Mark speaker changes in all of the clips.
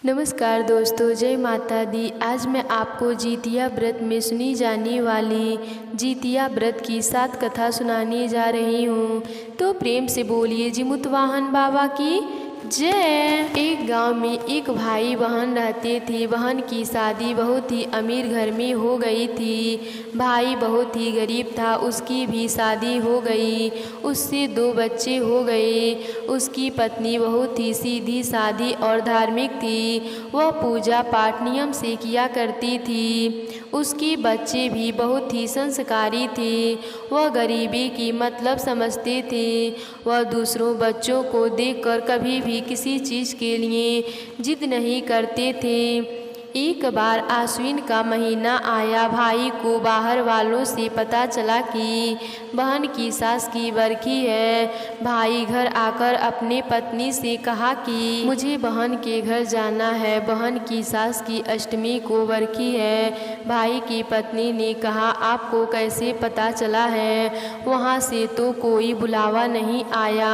Speaker 1: नमस्कार दोस्तों, जय माता दी। आज मैं आपको जितिया व्रत में सुनी जाने वाली जितिया व्रत की 7 कथा सुनाने जा रही हूँ। तो प्रेम से बोलिए जिमुतवाहन बाबा की जय। एक गांव में एक भाई बहन रहते थे। बहन की शादी बहुत ही अमीर घर में हो गई थी। भाई बहुत ही गरीब था, उसकी भी शादी हो गई। उससे 2 बच्चे हो गए। उसकी पत्नी बहुत ही सीधी सादी और धार्मिक थी। वह पूजा पाठ नियम से किया करती थी। उसके बच्चे भी बहुत ही संस्कारी थे। वह गरीबी की मतलब समझते थे। वह दूसरों बच्चों को देखकर कभी भी किसी चीज़ के लिए जिद नहीं करते थे। एक बार आश्विन का महीना आया। भाई को बाहर वालों से पता चला कि बहन की सास की बरखी है। भाई घर आकर अपने पत्नी से कहा कि मुझे बहन के घर जाना है, बहन की सास की अष्टमी को बरखी है। भाई की पत्नी ने कहा, आपको कैसे पता चला है? वहाँ से तो कोई बुलावा नहीं आया।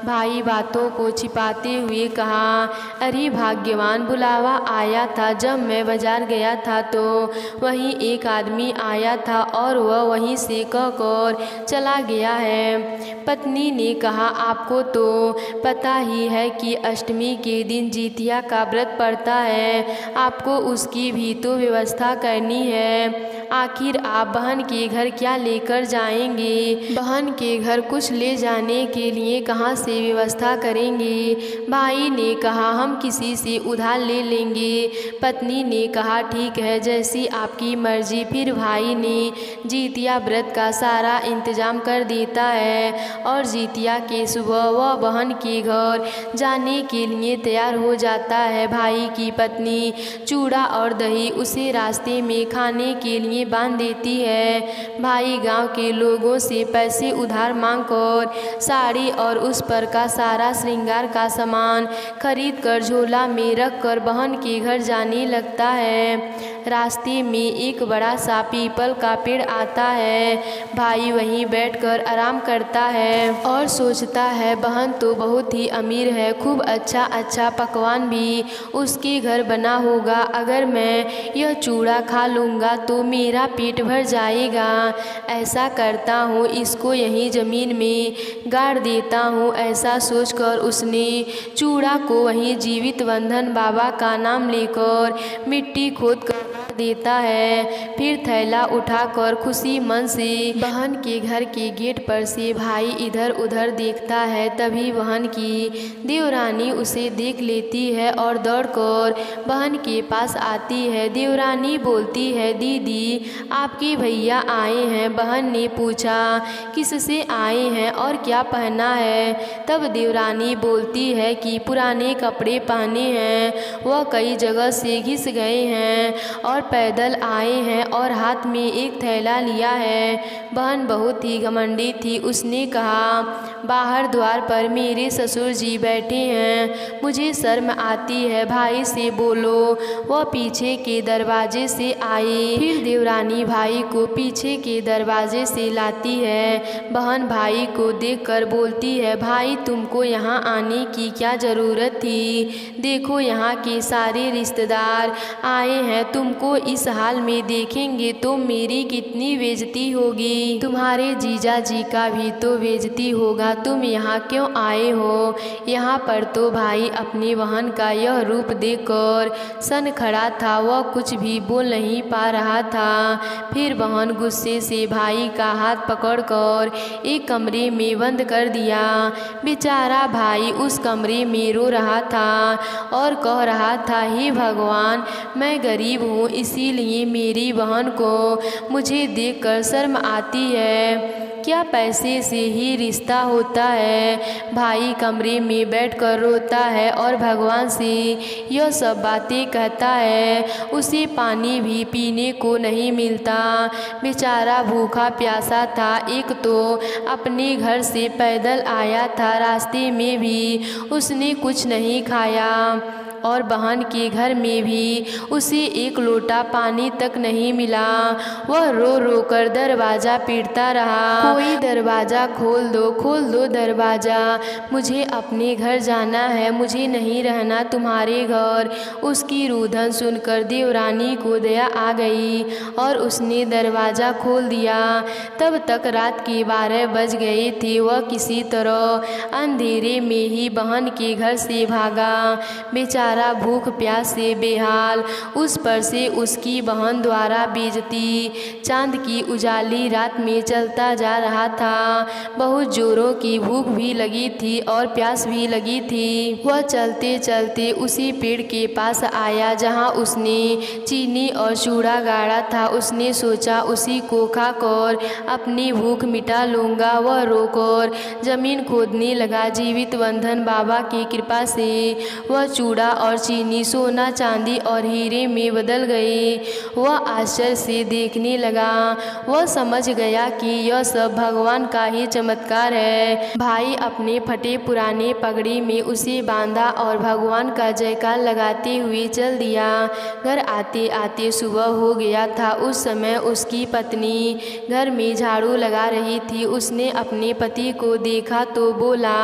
Speaker 1: भाई बातों को छिपाते हुए कहा, अरे भाग्यवान, बुलावा आया था। जब मैं बाजार गया था तो वहीं एक आदमी आया था और वह वहीं से कहकर चला गया है। पत्नी ने कहा, आपको तो पता ही है कि अष्टमी के दिन जितिया का व्रत पड़ता है। आपको उसकी भी तो व्यवस्था करनी है। आखिर आप बहन के घर क्या लेकर जाएंगे? बहन के घर कुछ ले जाने के लिए कहाँ से व्यवस्था करेंगे? भाई ने कहा, हम किसी से उधार ले लेंगे। पत्नी ने कहा, ठीक है, जैसी आपकी मर्जी। फिर भाई ने जितिया व्रत का सारा इंतजाम कर देता है और जितिया के सुबह वह बहन के घर जाने के लिए तैयार हो जाता है। भाई की पत्नी चूड़ा और दही उसे रास्ते में खाने के लिए बांध देती है। भाई गांव के लोगों से पैसे उधार मांगकर साड़ी और उस पर का सारा श्रृंगार का सामान खरीद कर झोला में रख कर बहन के घर जाने लगता है। रास्ते में एक बड़ा सा पीपल का पेड़ आता है। भाई वहीं बैठकर आराम करता है और सोचता है, बहन तो बहुत ही अमीर है, खूब अच्छा अच्छा पकवान भी उसके घर बना होगा। अगर मैं यह चूड़ा खा लूँगा तो मेरा पेट भर जाएगा। ऐसा करता हूँ, इसको यहीं ज़मीन में गाड़ देता हूँ। ऐसा सोचकर उसने चूड़ा को वहीं जीवित बंधन बाबा का नाम लेकर मिट्टी खोद कर देता है। फिर थैला उठाकर खुशी मन से बहन के घर के गेट पर से भाई इधर उधर देखता है। तभी बहन की देवरानी उसे देख लेती है और दौड़कर बहन के पास आती है। देवरानी बोलती है, दीदी आपके भैया आए हैं। बहन ने पूछा, किससे आए हैं और क्या पहना है? तब देवरानी बोलती है कि पुराने कपड़े पहने हैं, वह कई जगह से घिस गए हैं और पैदल आए हैं और हाथ में एक थैला लिया है। बहन बहुत ही घमंडी थी। उसने कहा, बाहर द्वार पर मेरे ससुर जी बैठे हैं, मुझे शर्म आती है। भाई से बोलो वह पीछे के दरवाजे से आए। फिर देवरानी भाई को पीछे के दरवाजे से लाती है। बहन भाई को देखकर बोलती है, भाई तुमको यहाँ आने की क्या ज़रूरत थी? देखो यहाँ के सारे रिश्तेदार आए हैं, तुमको इस हाल में देखेंगे तो मेरी कितनी बेइज्जती होगी। तुम्हारे जीजा जी का भी तो बेइज्जती होगा। तुम यहाँ क्यों आए हो? यहाँ पर तो भाई अपनी बहन का यह रूप देखकर सन खड़ा था। वह कुछ भी बोल नहीं पा रहा था। फिर बहन गुस्से से भाई का हाथ पकड़कर एक कमरे में बंद कर दिया। बेचारा भाई उस कमरे में रो रहा था और कह रहा था, हे भगवान, मैं गरीब हूँ, इसीलिए मेरी बहन को मुझे देखकर शर्म आती है। क्या पैसे से ही रिश्ता होता है? भाई कमरे में बैठकर रोता है और भगवान से यह सब बातें कहता है। उसे पानी भी पीने को नहीं मिलता। बेचारा भूखा प्यासा था। एक तो अपने घर से पैदल आया था, रास्ते में भी उसने कुछ नहीं खाया। और बहन के घर में भी उसे एक लोटा पानी तक नहीं मिला। वह रो रो कर दरवाज़ा पीटता रहा, कोई दरवाज़ा खोल दो दरवाज़ा, मुझे अपने घर जाना है, मुझे नहीं रहना तुम्हारे घर। उसकी रुदन सुनकर देवरानी को दया आ गई और उसने दरवाज़ा खोल दिया। तब तक रात के 12 बज गए थे। वह किसी तरह अंधेरे में ही बहन के घर से भागा। बेचारा भूख प्यास से बेहाल, उस पर से उसकी बहन द्वारा बेइज्जती चांद की उजाली रात में चलता जा रहा था। बहुत जोरों की भूख भी लगी थी और प्यास भी लगी थी। वह चलते चलते उसी पेड़ के पास आया जहाँ उसने चीनी और चूड़ा गाड़ा था। उसने सोचा उसी को खाकर अपनी भूख मिटा लूँगा। वह रोकर जमीन खोदने लगा। जीवित बंधन बाबा की कृपा से वह चूड़ा और चीनी सोना चांदी और हीरे में बदल गए। वह आश्चर्य से देखने लगा। वह समझ गया कि यह सब भगवान का ही चमत्कार है। भाई अपने फटे पुराने पगड़ी में उसे बांधा और भगवान का जयकार लगाते हुए चल दिया। घर आते आते सुबह हो गया था। उस समय उसकी पत्नी घर में झाड़ू लगा रही थी। उसने अपने पति को देखा तो बोला,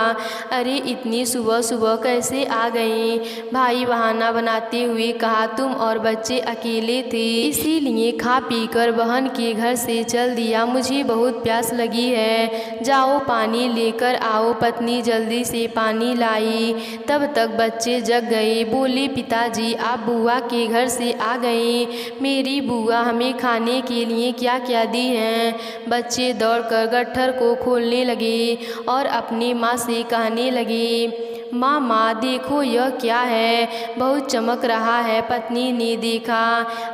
Speaker 1: अरे इतनी सुबह सुबह कैसे आ गए? भाई बहाना बनाते हुए कहा, तुम और बच्चे अकेले थे इसीलिए खा पी कर बहन के घर से चल दिया। मुझे बहुत प्यास लगी है, जाओ पानी लेकर आओ। पत्नी जल्दी से पानी लाई। तब तक बच्चे जग गए। बोले, पिताजी आप बुआ के घर से आ गए। मेरी बुआ हमें खाने के लिए क्या क्या दी हैं? बच्चे दौड़कर गट्ठर को खोलने लगे और अपनी माँ से कहने लगे, माँ देखो यह क्या है, बहुत चमक रहा है। पत्नी ने देखा,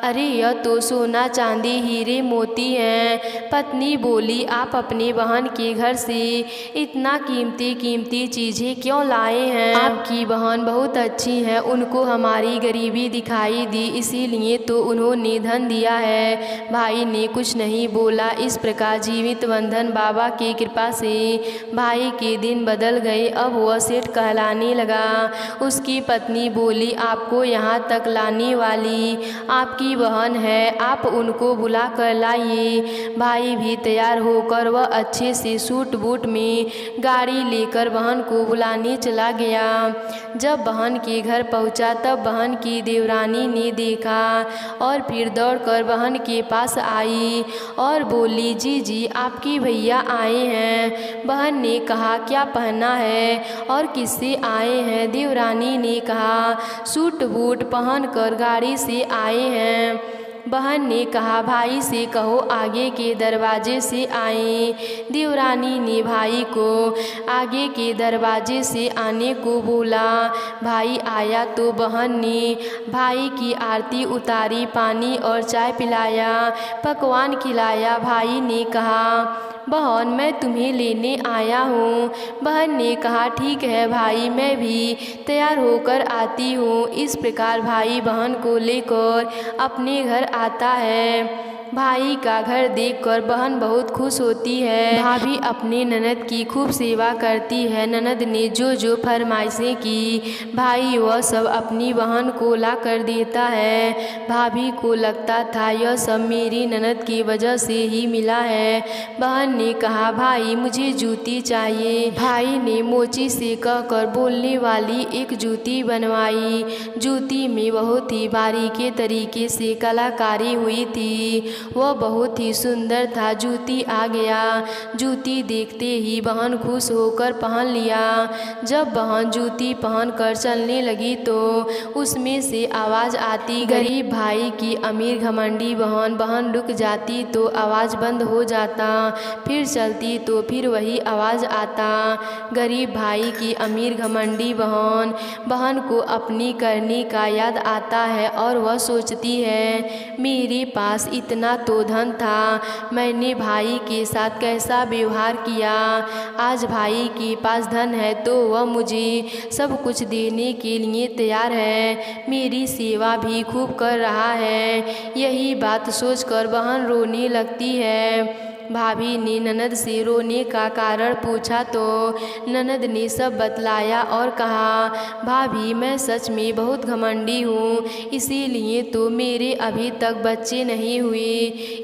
Speaker 1: अरे यह तो सोना चांदी हीरे मोती हैं। पत्नी बोली, आप अपने बहन के घर से इतना कीमती कीमती चीज़ें क्यों लाए हैं? आपकी बहन बहुत अच्छी है, उनको हमारी गरीबी दिखाई दी इसीलिए तो उन्होंने धन दिया है। भाई ने कुछ नहीं बोला। इस प्रकार जीवित बंधन बाबा की कृपा से भाई के दिन बदल गए। अब वह सेठ कहलाने लगा। उसकी पत्नी बोली, आपको यहाँ तक लाने वाली आपकी बहन है, आप उनको बुला कर लाइए। भाई भी तैयार होकर वह अच्छे से सूट बूट में गाड़ी लेकर बहन को बुलाने चला गया। जब बहन के घर पहुँचा तब बहन की देवरानी ने देखा और फिर दौड़कर बहन के पास आई और बोली, जी आपकी भैया आए हैं। बहन ने कहा, क्या पहना है और किससे आए हैं? देवरानी ने कहा, सूट बूट पहन कर गाड़ी से आए हैं। बहन ने कहा, भाई से कहो आगे के दरवाजे से आए। देवरानी ने भाई को आगे के दरवाजे से आने को बोला। भाई आया तो बहन ने भाई की आरती उतारी, पानी और चाय पिलाया, पकवान खिलाया। भाई ने कहा, बहन मैं तुम्हें लेने आया हूँ। बहन ने कहा, ठीक है भाई, मैं भी तैयार होकर आती हूँ। इस प्रकार भाई बहन को लेकर अपने घर आता है। भाई का घर देखकर बहन बहुत खुश होती है। भाभी अपने ननद की खूब सेवा करती है। ननद ने जो जो फरमाइशें की भाई वह सब अपनी बहन को ला कर देता है। भाभी को लगता था यह सब मेरी ननद की वजह से ही मिला है। बहन ने कहा, भाई मुझे जूती चाहिए। भाई ने मोची से कहकर बोलने वाली एक जूती बनवाई। जूती में बहुत ही बारीकी तरीके से कलाकारी हुई थी। वह बहुत ही सुंदर था। जूती आ गया। जूती देखते ही बहन खुश होकर पहन लिया। जब बहन जूती पहनकर चलने लगी तो उसमें से आवाज़ आती, गरीब भाई की अमीर घमंडी बहन। बहन रुक जाती तो आवाज़ बंद हो जाता, फिर चलती तो फिर वही आवाज़ आता, गरीब भाई की अमीर घमंडी बहन। बहन को अपनी करनी का याद आता है और वह सोचती है, मेरे पास इतना तो धन था, मैंने भाई के साथ कैसा व्यवहार किया। आज भाई के पास धन है तो वह मुझे सब कुछ देने के लिए तैयार है, मेरी सेवा भी खूब कर रहा है। यही बात सोचकर बहन रोने लगती है। भाभी ने ननद से रोने का कारण पूछा तो ननद ने सब बतलाया और कहा, भाभी मैं सच में बहुत घमंडी हूँ, इसीलिए तो मेरे अभी तक बच्चे नहीं हुए।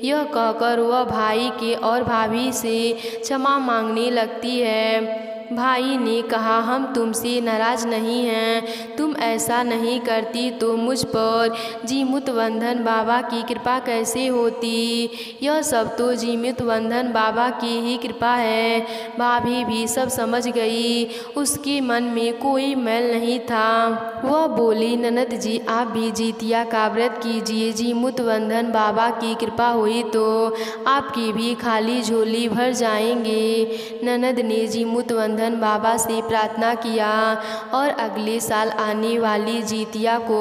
Speaker 1: यह कहकर वह भाई के और भाभी से क्षमा मांगने लगती है। भाई ने कहा, हम तुमसे नाराज नहीं हैं, तुम ऐसा नहीं करती तो मुझ पर जीमुतवंदन बाबा की कृपा कैसे होती। यह सब तो जीमुतवंदन बाबा की ही कृपा है। भाभी भी सब समझ गई, उसके मन में कोई मैल नहीं था। वह बोली, ननद जी आप भी जितिया का व्रत कीजिए, जीमुतवंदन बाबा की कृपा हुई तो आपकी भी खाली झोली भर जाएंगे। ननद ने जीमुतवंदन बाबा से प्रार्थना किया और अगले साल आने वाली जितिया को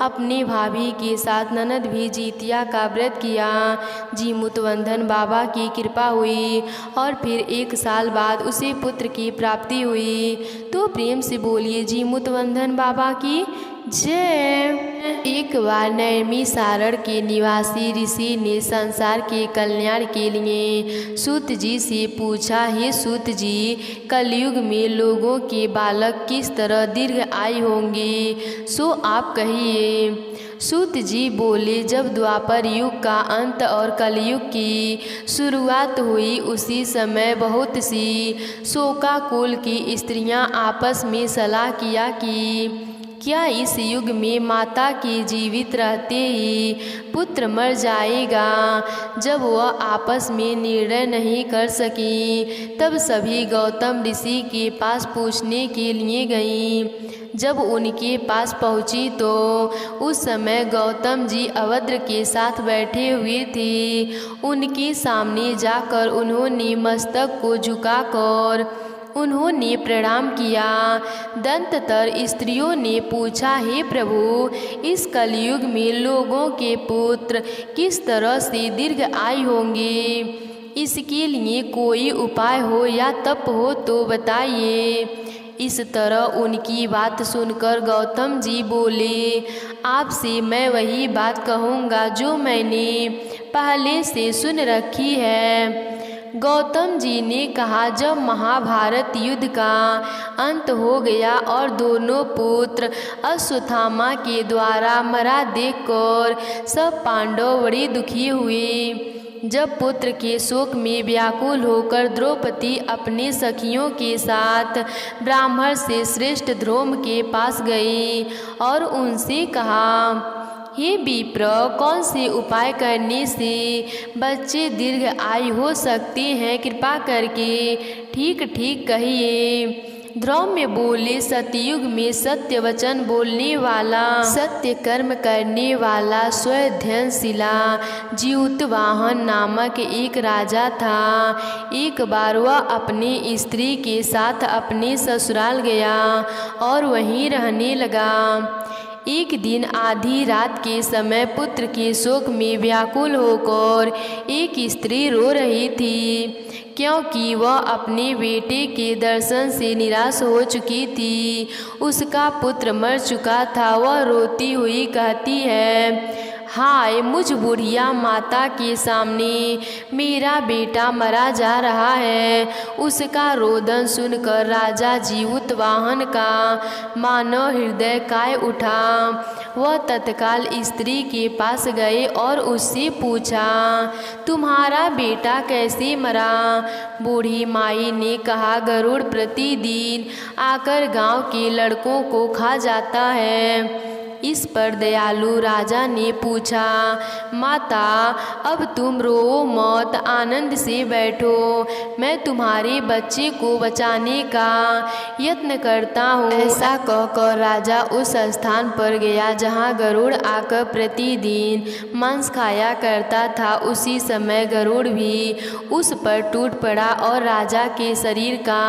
Speaker 1: अपने भाभी के साथ ननद भी जितिया का व्रत किया। जीमुतवंदन बाबा की कृपा हुई और फिर 1 साल बाद उसे पुत्र की प्राप्ति हुई। तो प्रेम से बोलिए जीमुतवंदन बाबा की जय। एक बार नैमिषारण्य के निवासी ऋषि ने संसार के कल्याण के लिए सूत जी से पूछा, हे सूत जी, कलयुग में लोगों के बालक किस तरह दीर्घ आयु होंगे, सो आप कहिए। सूत जी बोले, जब द्वापर युग का अंत और कलयुग की शुरुआत हुई उसी समय बहुत सी शोकाकुल की स्त्रियां आपस में सलाह किया कि क्या इस युग में माता के जीवित रहते ही पुत्र मर जाएगा। जब वह आपस में निर्णय नहीं कर सकी तब सभी गौतम ऋषि के पास पूछने के लिए गईं। जब उनके पास पहुंची तो उस समय गौतम जी अभद्र के साथ बैठे हुए थे। उनके सामने जाकर उन्होंने मस्तक को झुकाकर उन्होंने प्रणाम किया। दंततर स्त्रियों ने पूछा, हे प्रभु, इस कलयुग में लोगों के पुत्र किस तरह से दीर्घ आयु होंगे, इसके लिए कोई उपाय हो या तप हो तो बताइए। इस तरह उनकी बात सुनकर गौतम जी बोले, आपसे मैं वही बात कहूँगा जो मैंने पहले से सुन रखी है। गौतम जी ने कहा, जब महाभारत युद्ध का अंत हो गया और दोनों पुत्र अश्वत्थामा के द्वारा मरा देखकर सब पांडव बड़े दुखी हुए। जब पुत्र के शोक में व्याकुल होकर द्रौपदी अपने सखियों के साथ ब्राह्मण से श्रेष्ठ ध्रुव के पास गई और उनसे कहा, हे विप्र, कौन से उपाय करने से बच्चे दीर्घ आयु हो सकते हैं, कृपा करके ठीक ठीक कहिए। ध्रुव में बोले, सतयुग में सत्य वचन बोलने वाला, सत्य कर्म करने वाला, स्वधनशिला जीतवाहन नामक एक राजा था। एक बार वह अपने स्त्री के साथ अपने ससुराल गया और वहीं रहने लगा। एक दिन आधी रात के समय पुत्र के शोक में व्याकुल होकर एक स्त्री रो रही थी, क्योंकि वह अपने बेटे के दर्शन से निराश हो चुकी थी। उसका पुत्र मर चुका था। वह रोती हुई कहती है, हाय मुझ बुढ़िया माता के सामने मेरा बेटा मरा जा रहा है। उसका रोदन सुनकर राजा जीतवाहन का मानव हृदय काय उठा। वह तत्काल स्त्री के पास गए और उससे पूछा, तुम्हारा बेटा कैसे मरा। बूढ़ी माई ने कहा, गरुड़ प्रतिदिन आकर गांव के लड़कों को खा जाता है। इस पर दयालु राजा ने पूछा, माता अब तुम रो मत, आनंद से बैठो, मैं तुम्हारे बच्चे को बचाने का यत्न करता हूँ। ऐसा कहकर राजा उस स्थान पर गया जहाँ गरुड़ आकर प्रतिदिन मांस खाया करता था। उसी समय गरुड़ भी उस पर टूट पड़ा और राजा के शरीर का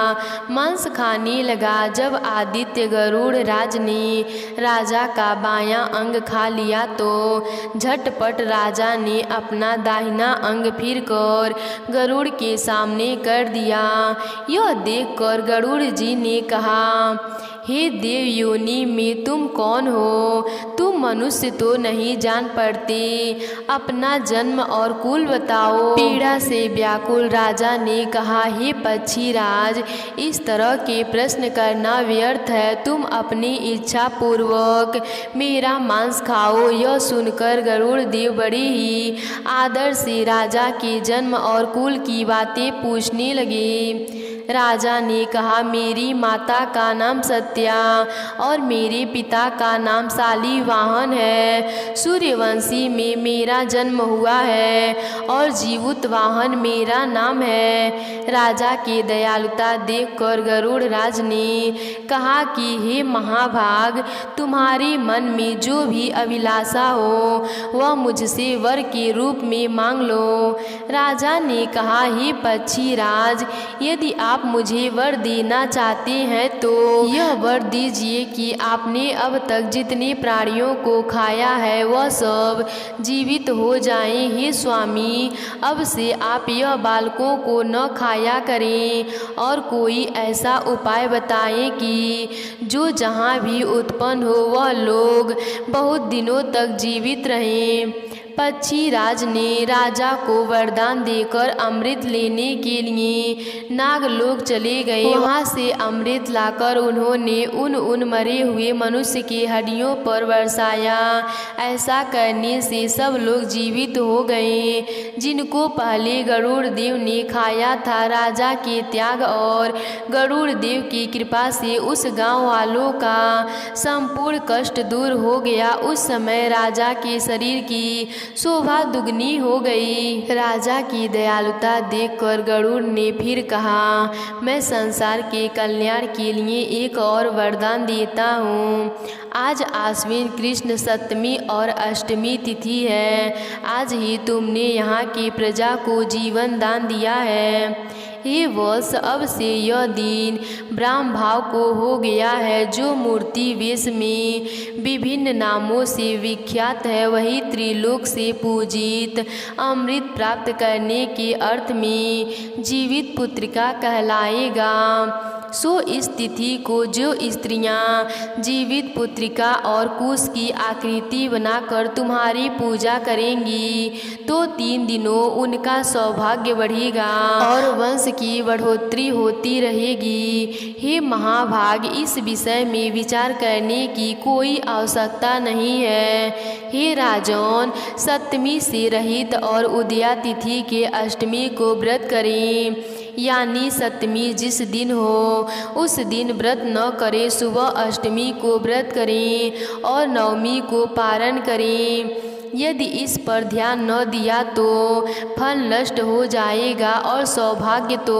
Speaker 1: मांस खाने लगा। जब आदित्य गरुड़ राज ने राजा का बायां अंग खा लिया तो झटपट राजा ने अपना दाहिना अंग फिर कर गरुड़ के सामने कर दिया। यह देखकर गरुड़ जी ने कहा, हे देव योनि में तुम कौन हो, तुम मनुष्य तो नहीं जान पड़ते, अपना जन्म और कुल बताओ। पीड़ा से व्याकुल राजा ने कहा, हे पक्षीराज, इस तरह के प्रश्न करना व्यर्थ है। तुम अपनी इच्छा पूर्वक मेरा मांस खाओ। यह सुनकर गरुड़ देव बड़े ही आदर से राजा के जन्म और कुल की बातें पूछने लगे। राजा ने कहा, मेरी माता का नाम सत्या और मेरे पिता का नाम शालिवाहन है। सूर्यवंशी में मेरा जन्म हुआ है और जीवुतवाहन मेरा नाम है। राजा की दयालुता देखकर गरुड़ राज ने कहा कि हे महाभाग, तुम्हारे मन में जो भी अभिलाषा हो वह मुझसे वर के रूप में मांग लो। राजा ने कहा, हे पक्षीराज, यदि आप मुझे वर देना चाहते हैं तो यह वर दीजिए कि आपने अब तक जितने प्राणियों को खाया है वह सब जीवित हो जाएं। हे स्वामी, अब से आप यह बालकों को न खाया करें और कोई ऐसा उपाय बताएं कि जो जहाँ भी उत्पन्न हो वह लोग बहुत दिनों तक जीवित रहें। पक्षीराज ने राजा को वरदान देकर अमृत लेने के लिए नागलोक चले गए। वहाँ से अमृत लाकर उन्होंने उन मरे हुए मनुष्य की हड्डियों पर बरसाया। ऐसा करने से सब लोग जीवित हो गए जिनको पहले गरुड़ देव ने खाया था। राजा के त्याग और गरुड़ देव की कृपा से उस गांव वालों का संपूर्ण कष्ट दूर हो गया। उस समय राजा के शरीर की शोभा दुगनी हो गई। राजा की दयालुता देखकर गरुड़ ने फिर कहा, मैं संसार के कल्याण के लिए एक और वरदान देता हूँ। आज आश्विन कृष्ण सप्तमी और अष्टमी तिथि है। आज ही तुमने यहाँ की प्रजा को जीवन दान दिया है। हे वत्स, अब से यह दिन ब्रह्म भाव को हो गया है। जो मूर्ति वेश में विभिन्न नामों से विख्यात है वही त्रिलोक से पूजित अमृत प्राप्त करने के अर्थ में जीवित पुत्रिका कहलाएगा। सो इस तिथि को जो स्त्रियां जीवित पुत्रिका और कुश की आकृति बनाकर तुम्हारी पूजा करेंगी तो 3 दिनों उनका सौभाग्य बढ़ेगा और वंश की बढ़ोतरी होती रहेगी। हे महाभाग, इस विषय में विचार करने की कोई आवश्यकता नहीं है। हे राजन, सप्तमी से रहित और उदया तिथि के अष्टमी को व्रत करें, यानी सप्तमी जिस दिन हो उस दिन व्रत न करें। सुबह अष्टमी को व्रत करें और नवमी को पारण करें। यदि इस पर ध्यान न दिया तो फल नष्ट हो जाएगा और सौभाग्य तो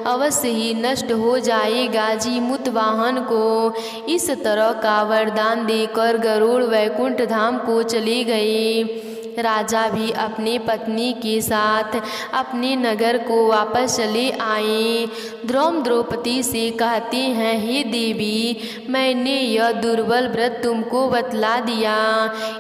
Speaker 1: अवश्य ही नष्ट हो जाएगा। जीमूतवाहन को इस तरह का वरदान देकर गरुड़ वैकुंठ धाम को चले गए। राजा भी अपने पत्नी के साथ अपने नगर को वापस चले आए। द्रौपदी से कहते हैं, हे देवी, मैंने यह दुर्बल व्रत तुमको बतला दिया।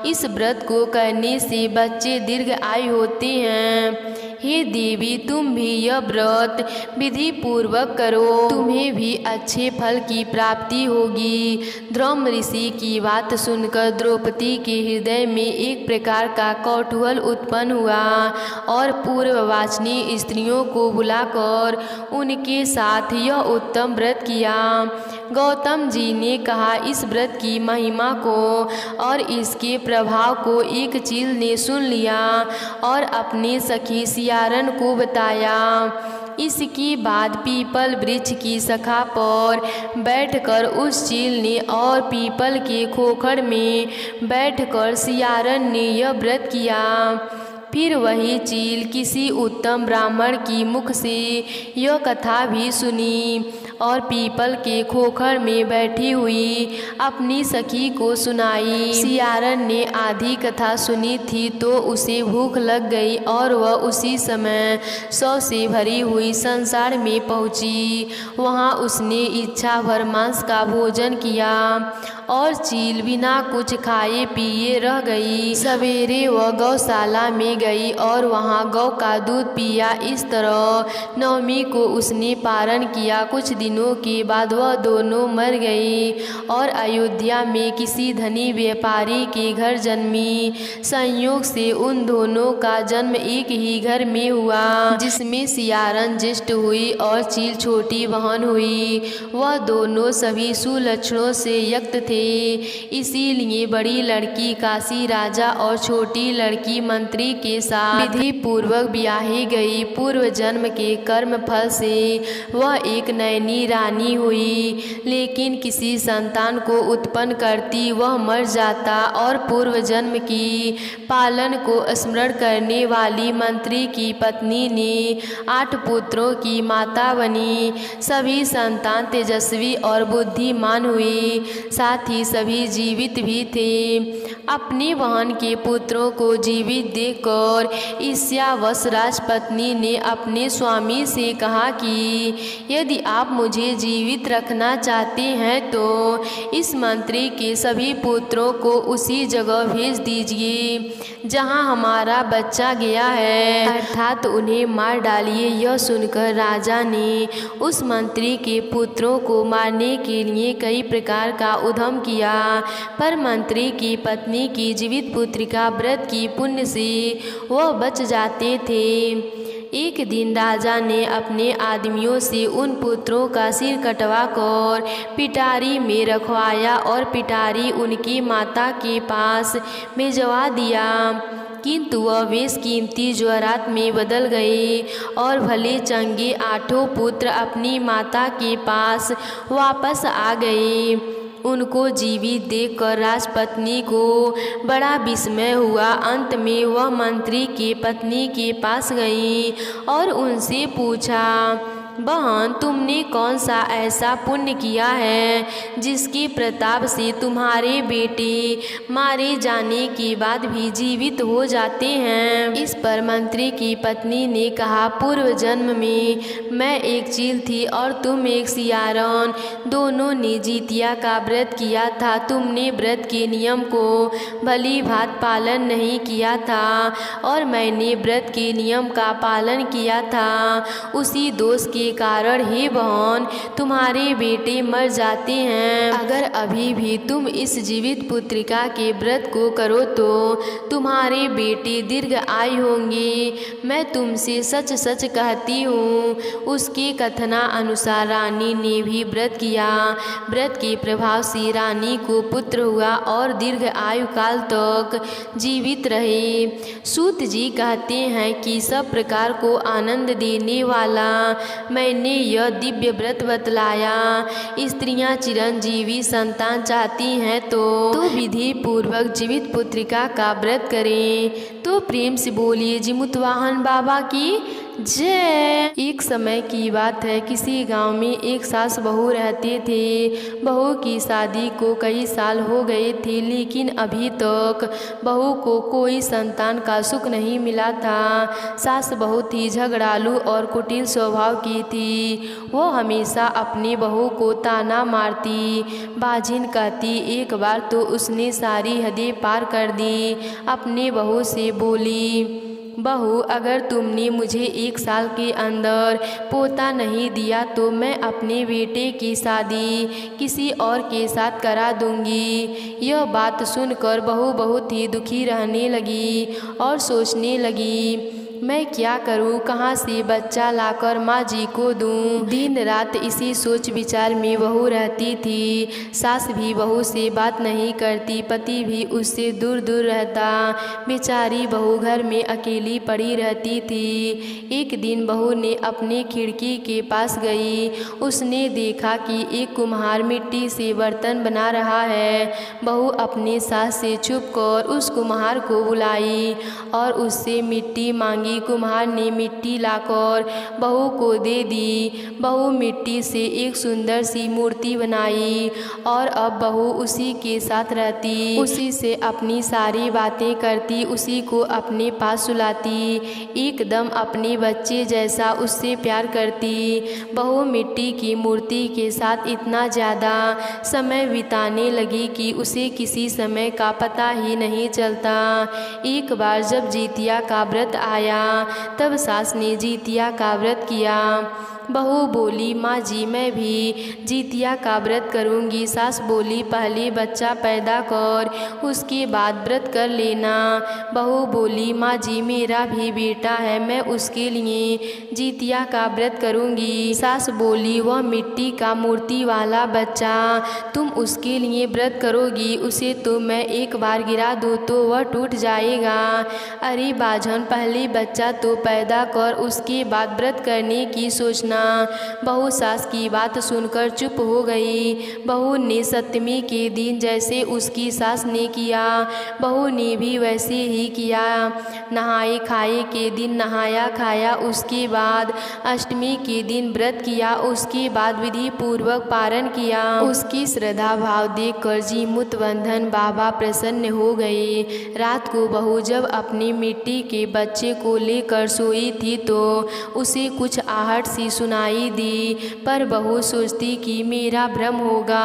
Speaker 1: इस व्रत को करने से बच्चे दीर्घ आयु होते हैं। हे देवी, तुम भी यह व्रत विधि पूर्वक करो, तुम्हें भी अच्छे फल की प्राप्ति होगी। द्रौम ऋषि की बात सुनकर द्रौपदी के हृदय में एक प्रकार का कौतूहल उत्पन्न हुआ और पूर्ववासिनी स्त्रियों को बुलाकर उनके साथ यह उत्तम व्रत किया। गौतम जी ने कहा, इस व्रत की महिमा को और इसके प्रभाव को एक चील ने सुन लिया और अपने सखी सियारन को बताया। इसके बाद पीपल वृक्ष की शाखा पर बैठकर उस चील ने और पीपल के खोखर में बैठकर सियारन ने यह व्रत किया। फिर वही चील किसी उत्तम ब्राह्मण की मुख से यह कथा भी सुनी और पीपल के खोखर में बैठी हुई अपनी सखी को सुनाई। सियारन ने आधी कथा सुनी थी तो उसे भूख लग गई और वह उसी समय सौ से भरी हुई संसार में पहुंची। वहां उसने इच्छा भर मांस का भोजन किया और चील बिना कुछ खाए पिए रह गई। सवेरे वह गौशाला में गई और वहां गौ का दूध पिया। इस तरह नवमी को उसने पारण किया। कुछ दिन दिनों के बाद वह दोनों मर गई और अयोध्या में किसी धनी व्यापारी के घर जन्मी। संयोग से उन दोनों का जन्म एक ही घर में हुआ, जिसमें सियारन ज्येष्ठ हुई और चील छोटी बहन हुई। वह दोनों सभी सुलक्षणों से युक्त थे, इसीलिए बड़ी लड़की काशी राजा और छोटी लड़की मंत्री के साथ विधि पूर्वक ब्याही गई। पूर्व जन्म के कर्म फल से वह एक नैनी रानी हुई, लेकिन किसी संतान को उत्पन्न करती वह मर जाता और पूर्व जन्म की पालन को स्मरण करने वाली मंत्री की पत्नी ने 8 पुत्रों की माता बनी। सभी संतान तेजस्वी और बुद्धिमान हुए, साथ ही सभी जीवित भी थे। अपनी बहन के पुत्रों को जीवित देखकर ईर्ष्यावश राजपत्नी ने अपने स्वामी से कहा कि यदि आप मुझे जीवित रखना चाहते हैं तो इस मंत्री के सभी पुत्रों को उसी जगह भेज दीजिए जहां हमारा बच्चा गया है, अर्थात उन्हें मार डालिए। यह सुनकर राजा ने उस मंत्री के पुत्रों को मारने के लिए कई प्रकार का उद्यम किया, पर मंत्री की पत्नी की जीवित पुत्रिका व्रत की पुण्य से वह बच जाते थे। एक दिन राजा ने अपने आदमियों से उन पुत्रों का सिर कटवा कर पिटारी में रखवाया और पिटारी उनकी माता के पास भिजवा दिया, किंतु वह बेशकीमती ज्वरात में बदल गए और भले चंगे 8 पुत्र अपनी माता के पास वापस आ गए। उनको जीवित देखकर राजपत्नी को बड़ा विस्मय हुआ। अंत में वह मंत्री की पत्नी के पास गई और उनसे पूछा, बहन, तुमने कौन सा ऐसा पुण्य किया है जिसके प्रताप से तुम्हारे बेटे मारे जाने के बाद भी जीवित हो जाते हैं? इस पर मंत्री की पत्नी ने कहा, पूर्व जन्म में मैं एक चील थी और तुम एक सियारन, दोनों ने जितिया का व्रत किया था। तुमने व्रत के नियम को भली भांति पालन नहीं किया था और मैंने व्रत के नियम का पालन किया था। उसी दोष के कारण ही बहन तुम्हारे बेटे मर जाते हैं। अगर अभी भी तुम इस जीवित पुत्रिका के व्रत को करो तो तुम्हारे बेटे दीर्घ आयु होंगे। मैं तुमसे सच सच कहती हूँ। उसके कथना अनुसार रानी ने भी व्रत किया। व्रत के प्रभाव से रानी को पुत्र हुआ और दीर्घ आयु काल तक जीवित रहे। सूत जी कहते हैं कि सब प्रकार को आनंद देने वाला मैंने यह दिव्य व्रत बतलाया। स्त्रियां चिरंजीवी संतान चाहती हैं तो विधि पूर्वक जीवित पुत्रिका का व्रत करें। तो प्रेम से बोलिए जिमुतवाहन बाबा की जय। एक समय की बात है, किसी गांव में एक सास बहू रहते थे। बहू की शादी को कई साल हो गए थे, लेकिन अभी तक बहू को कोई संतान का सुख नहीं मिला था। सास बहुत ही झगड़ालू और कुटिल स्वभाव की थी। वो हमेशा अपनी बहू को ताना मारती, बाजिन कहती। एक बार तो उसने सारी हदें पार कर दी। अपने बहू से बोली, बहू, अगर तुमने मुझे 1 साल के अंदर पोता नहीं दिया तो मैं अपने बेटे की शादी किसी और के साथ करा दूंगी। यह बात सुनकर बहू बहुत ही दुखी रहने लगी और सोचने लगी, मैं क्या करूं, कहां से बच्चा लाकर माँ जी को दूं। दिन रात इसी सोच विचार में बहू रहती थी। सास भी बहू से बात नहीं करती, पति भी उससे दूर दूर रहता। बेचारी बहू घर में अकेली पड़ी रहती थी। एक दिन बहू ने अपने खिड़की के पास गई। उसने देखा कि एक कुम्हार मिट्टी से बर्तन बना रहा है। बहू अपने सास से छुपकर उस कुम्हार को बुलाई और उससे मिट्टी मांगी। कुम्हार ने मिट्टी लाकर बहू को दे दी। बहू मिट्टी से एक सुंदर सी मूर्ति बनाई और अब बहू उसी के साथ रहती, उसी से अपनी सारी बातें करती, उसी को अपने पास सुलाती, एकदम अपने बच्चे जैसा उससे प्यार करती। बहू मिट्टी की मूर्ति के साथ इतना ज़्यादा समय बिताने लगी कि उसे किसी समय का पता ही नहीं चलता। एक बार जब जितिया का व्रत आया तब सास ने जितिया का व्रत किया। बहू बोली माँ जी मैं भी जितिया का व्रत करूँगी। सास बोली पहले बच्चा पैदा कर उसके बाद व्रत कर लेना। बहू बोली माँ जी मेरा भी बेटा है, मैं उसके लिए जितिया का व्रत करूँगी। सास बोली वह मिट्टी का मूर्ति वाला बच्चा तुम उसके लिए व्रत करोगी, उसे तो मैं एक बार गिरा दूँ तो वह टूट जाएगा। अरे बाझन पहले बच्चा तो पैदा कर उसके बाद व्रत करने की सोचना। बहू सास की बात सुनकर चुप हो गई। बहू ने सप्तमी के दिन जैसे उसकी सास ने किया बहू ने भी वैसे ही किया। नहाए खाए के दिन नहाया खाया, उसके बाद अष्टमी के दिन व्रत किया, उसके बाद विधि पूर्वक पारण किया। उसकी श्रद्धा भाव देखकर जी मुतवंदन बाबा प्रसन्न हो गए। रात को बहू जब अपने मिट्टी के बच्चे को लेकर सोई थी तो उसे कुछ आहट सी सुनाई दी, पर बहू सोचती कि मेरा भ्रम होगा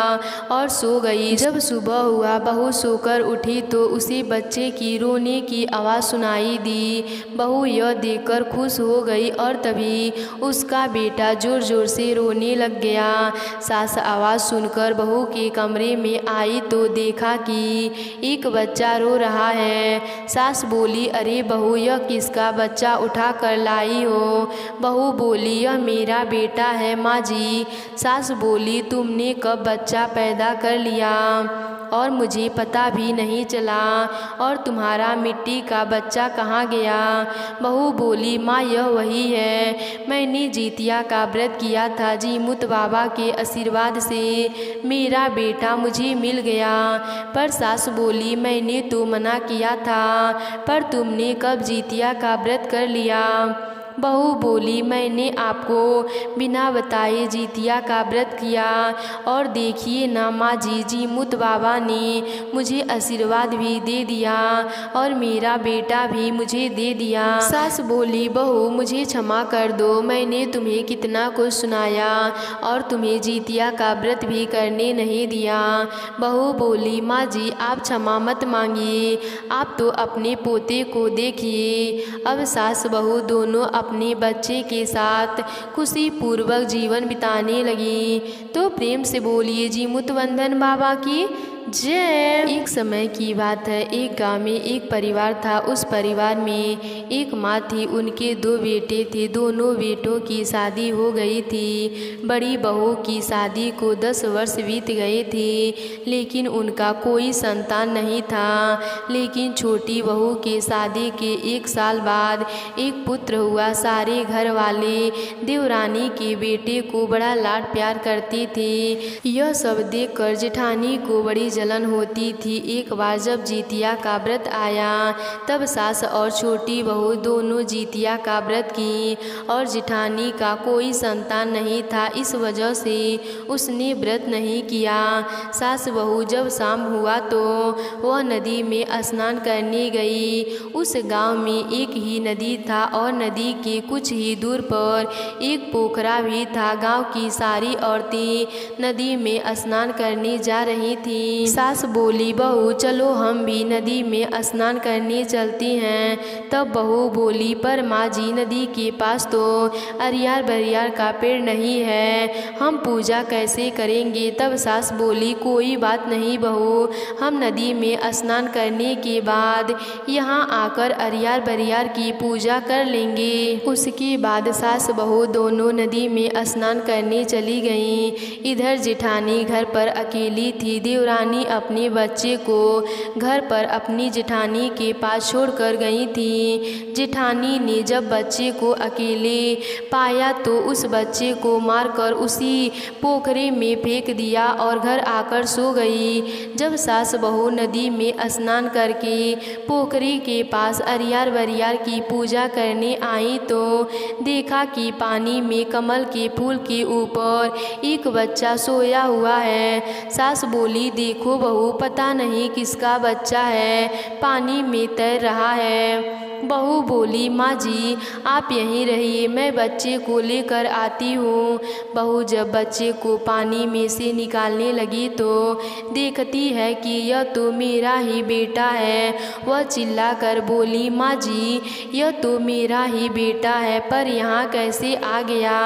Speaker 1: और सो गई। जब सुबह हुआ बहू सोकर उठी तो उसे बच्चे की रोने की आवाज़ सुनाई दी। बहू यह देखकर खुश हो गई और तभी उसका बेटा जोर जोर से रोने लग गया। सास आवाज़ सुनकर बहू के कमरे में आई तो देखा कि एक बच्चा रो रहा है। सास बोली अरे बहू यह किसका बच्चा उठा कर लाई हो? बहू बोली यह मेरा बेटा है माँ जी। सास बोली तुमने कब बच्चा पैदा कर लिया और मुझे पता भी नहीं चला, और तुम्हारा मिट्टी का बच्चा कहाँ गया? बहू बोली माँ यह वही है, मैंने जितिया का व्रत किया था, जी मुत बाबा के आशीर्वाद से मेरा बेटा मुझे मिल गया। पर सास बोली मैंने तो मना किया था, पर तुमने कब जितिया का व्रत कर लिया? बहू बोली मैंने आपको बिना बताए जितिया का व्रत किया, और देखिए ना माँ जी मुत बाबा ने मुझे आशीर्वाद भी दे दिया और मेरा बेटा भी मुझे दे दिया। सास बोली बहू मुझे क्षमा कर दो, मैंने तुम्हें कितना कुछ सुनाया और तुम्हें जितिया का व्रत भी करने नहीं दिया। बहू बोली माँ जी आप क्षमा मत मांगिए, आप तो अपने पोते को देखिए। अब सास बहू दोनों अपने बच्चे के साथ खुशी पूर्वक जीवन बिताने लगी। तो प्रेम से बोलिए जी मुतवंदन बाबा की जय। एक समय की बात है, एक गांव में एक परिवार था। उस परिवार में एक माँ थी, उनके दो बेटे थे। दोनों बेटों की शादी हो गई थी। बड़ी बहू की शादी को 10 वर्ष बीत गए थे, लेकिन उनका कोई संतान नहीं था। लेकिन छोटी बहू के शादी के 1 साल बाद एक पुत्र हुआ। सारे घर वाले देवरानी के बेटे को बड़ा लाड प्यार करते थे। यह सब देखकर जेठानी को बड़ी जलन होती थी। एक बार जब जितिया का व्रत आया तब सास और छोटी बहू दोनों जितिया का व्रत की, और जेठानी का कोई संतान नहीं था, इस वजह से उसने व्रत नहीं किया। सास बहू जब शाम हुआ तो वह नदी में स्नान करने गई। उस गांव में एक ही नदी था और नदी के कुछ ही दूर पर एक पोखरा भी था। गांव की सारी औरतें नदी में स्नान करने जा रही थीं। सास बोली बहू चलो हम भी नदी में स्नान करने चलती हैं। तब बहू बोली पर माँ जी नदी के पास तो अरियार बरियार का पेड़ नहीं है, हम पूजा कैसे करेंगे? तब सास बोली कोई बात नहीं बहू, हम नदी में स्नान करने के बाद यहाँ आकर अरियार बरियार की पूजा कर लेंगे। उसके बाद सास बहू दोनों नदी में स्नान करने चली गईं। इधर जेठानी घर पर अकेली थी। देवरानी अपने बच्चे को घर पर अपनी जेठानी के पास छोड़कर गई थी। जेठानी ने जब बच्चे को अकेले पाया तो उस बच्चे को मारकर उसी पोखरे में फेंक दिया और घर आकर सो गई। जब सास बहू नदी में स्नान करके पोखरे के पास अरियार बरियार की पूजा करने आई तो देखा कि पानी में कमल के फूल के ऊपर एक बच्चा सोया हुआ है। सास बोली देखो बहू, पता नहीं किसका बच्चा है, पानी में तैर रहा है। बहू बोली, माँ जी आप यहीं रहिए, मैं बच्चे को लेकर आती हूँ। बहू जब बच्चे को पानी में से निकालने लगी तो देखती है कि यह तो मेरा ही बेटा है। वह चिल्लाकर बोली, माँ जी यह तो मेरा ही बेटा है, पर यहाँ कैसे आ गया?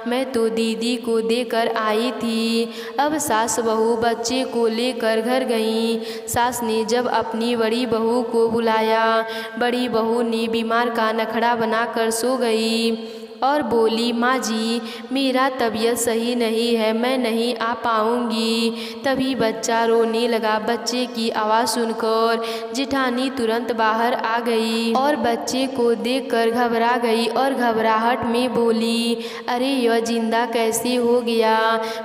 Speaker 1: मैं तो दीदी को देकर आई थी। अब सास बहू बच्चे को लेकर घर गईं। सास ने जब अपनी बड़ी बहू को बुलाया, बड़ी बहू ने बीमार का नखड़ा बनाकर सो गई और बोली, माँ जी मेरा तबीयत सही नहीं है, मैं नहीं आ पाऊँगी। तभी बच्चा रोने लगा। बच्चे की आवाज़ सुनकर जिठानी तुरंत बाहर आ गई और बच्चे को देखकर घबरा गई और घबराहट में बोली, अरे यह जिंदा कैसे हो गया?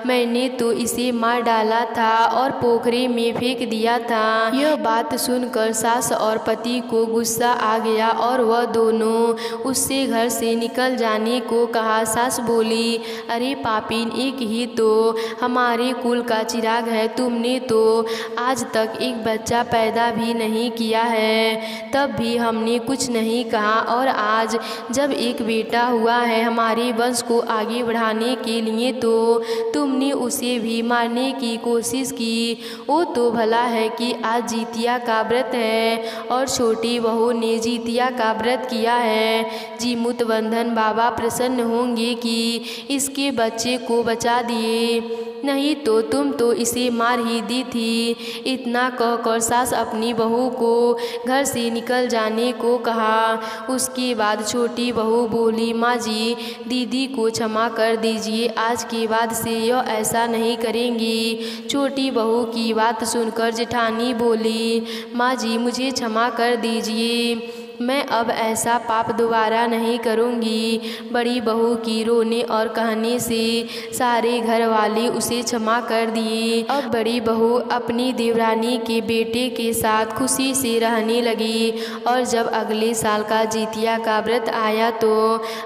Speaker 1: मैंने तो इसे मार डाला था और पोखरे में फेंक दिया था। यह बात सुनकर सास और पति को गुस्सा आ गया और वह दोनों उससे घर से निकल जाने को कहा। सास बोली, अरे पापीन, एक ही तो हमारे कुल का चिराग है, तुमने तो आज तक एक बच्चा पैदा भी नहीं किया है, तब भी हमने कुछ नहीं कहा, और आज जब एक बेटा हुआ है हमारे वंश को आगे बढ़ाने के लिए तो तुमने उसे भी मारने की कोशिश की। वो तो भला है कि आज जितिया का व्रत है और छोटी बहू ने जितिया का व्रत किया है। जी मुतवंदन बाबा प्रसन्न होंगे कि इसके बच्चे को बचा दिए, नहीं तो तुम तो इसे मार ही दी थी। इतना कहकर सास अपनी बहू को घर से निकल जाने को कहा। उसके बाद छोटी बहू बोली, माँ जी दीदी को क्षमा कर दीजिए, आज के बाद से यह ऐसा नहीं करेंगी। छोटी बहू की बात सुनकर जेठानी बोली, माँ जी मुझे क्षमा कर दीजिए, मैं अब ऐसा पाप दोबारा नहीं करूँगी। बड़ी बहू की रोने और कहने से सारे घर वाले उसे क्षमा कर दिए। अब बड़ी बहू अपनी देवरानी के बेटे के साथ खुशी से रहने लगी और जब अगले साल का जितिया का व्रत आया तो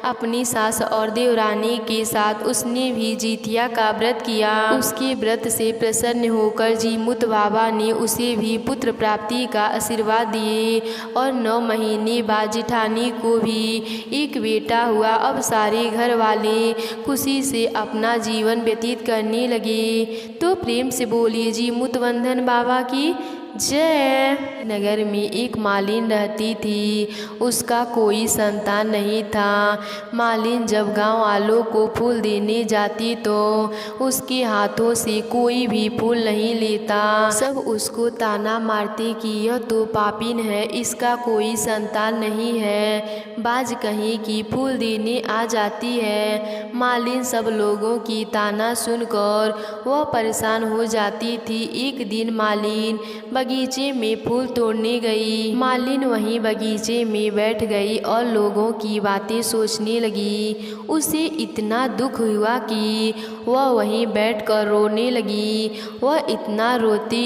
Speaker 1: अपनी सास और देवरानी के साथ उसने भी जितिया का व्रत किया। उसके व्रत से प्रसन्न होकर जीमुत बाबा ने उसे भी पुत्र प्राप्ति का आशीर्वाद दिए और 9 महीने बाद जिठानी को भी एक बेटा हुआ। अब सारे घर वाले खुशी से अपना जीवन व्यतीत करने लगे। तो प्रेम से बोलिए जी मुतवंदन बाबा की जय। नगर में एक मालिन रहती थी, उसका कोई संतान नहीं था। मालिन जब गांव वालों को फूल देने जाती तो उसके हाथों से कोई भी फूल नहीं लेता। सब उसको ताना मारते कि यह तो पापिन है, इसका कोई संतान नहीं है, बाज कहीं की फूल देने आ जाती है। मालिन सब लोगों की ताना सुनकर वह परेशान हो जाती थी। एक दिन मालिन बगीचे में फूल तोड़ने गई। मालिन वहीं बगीचे में बैठ गई और लोगों की बातें सोचने लगी। उसे इतना दुख हुआ कि वह वहीं बैठकर रोने लगी। वह इतना रोती